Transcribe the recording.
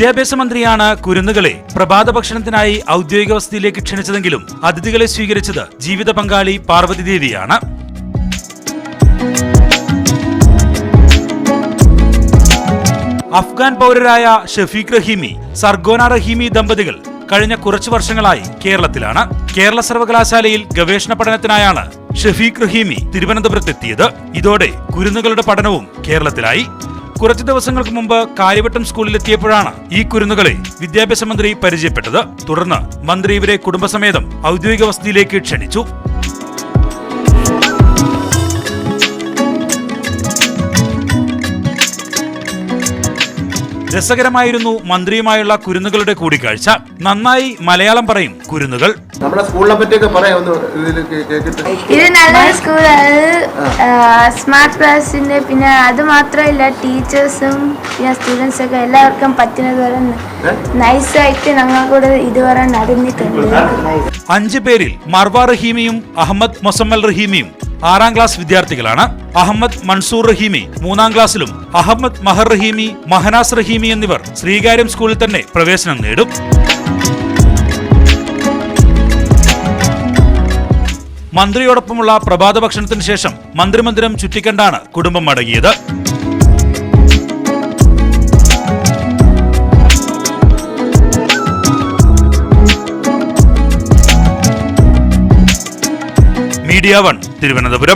വിദ്യാഭ്യാസ മന്ത്രിയാണ് കുരുന്നുകളെ പ്രഭാത ഭക്ഷണത്തിനായി ഔദ്യോഗിക വസതിയിലേക്ക് ക്ഷണിച്ചതെങ്കിലും അതിഥികളെ സ്വീകരിച്ചത് ജീവിത പങ്കാളി പാർവതി ദേവിയാണ്. അഫ്ഗാൻ പൗരരായ ഷഫീഖ് റഹീമി, സർഗോന റഹീമി ദമ്പതികൾ കഴിഞ്ഞ കുറച്ചു വർഷങ്ങളായി കേരളത്തിലാണ്. കേരള സർവകലാശാലയിൽ ഗവേഷണ പഠനത്തിനായാണ് ഷഫീഖ് റഹീമി തിരുവനന്തപുരത്തെത്തിയത്. ഇതോടെ കുരുന്നുകളുടെ പഠനവും കേരളത്തിലായി. കുറച്ചു ദിവസങ്ങൾക്ക് മുമ്പ് കാര്യവട്ടം സ്കൂളിലെത്തിയപ്പോഴാണ് ഈ കുരുന്നുകളെ വിദ്യാഭ്യാസ മന്ത്രി പരിചയപ്പെട്ടത്. തുടർന്ന് മന്ത്രി ഇവരെ കുടുംബസമേതം ഔദ്യോഗിക വസതിയിലേക്ക് ക്ഷണിച്ചു. രസകരമായിരുന്നു മന്ത്രിയുമായുള്ള കുരുന്നുകളുടെ കൂടിക്കാഴ്ച. നന്നായി മലയാളം പറയും കുരുന്നുകൾ. നമ്മുടെ സ്കൂളിനെ പറ്റിയൊക്കെ പറയാം. ഇത് നല്ലൊരു സ്കൂളാണ്. സ്മാർട്ട് ക്ലാസ്സിന്റെ പിന്നെ അത് മാത്രമല്ല ടീച്ചേഴ്സും പിന്നെ സ്റ്റുഡൻസ് ഒക്കെ എല്ലാവർക്കും പറ്റുന്നതുപോലെ നൈസായിട്ട് ഞങ്ങൾക്കൂടെ ഇതുവരെ നടന്നിട്ടുണ്ട്. 5 പേരിൽ മർവ റഹീമിയും അഹമ്മദ് മൊസമ്മൽ റഹീമിയും 6ാം ക്ലാസ് വിദ്യാർത്ഥികളാണ്. അഹമ്മദ് മൻസൂർ റഹീമി 3ാം ക്ലാസ്സിലും അഹമ്മദ് മഹർ റഹീമി, മഹനാസ് റഹീമി എന്നിവർ ശ്രീകാര്യം സ്കൂളിൽ തന്നെ പ്രവേശനം നേടും. മന്ത്രിയോടൊപ്പമുള്ള പ്രഭാത ഭക്ഷണത്തിന് ശേഷം മന്ത്രിമന്ദിരം ചുറ്റിക്കണ്ടാണ് കുടുംബം മടങ്ങിയത്. മീഡിയ 1 തിരുവനന്തപുരം.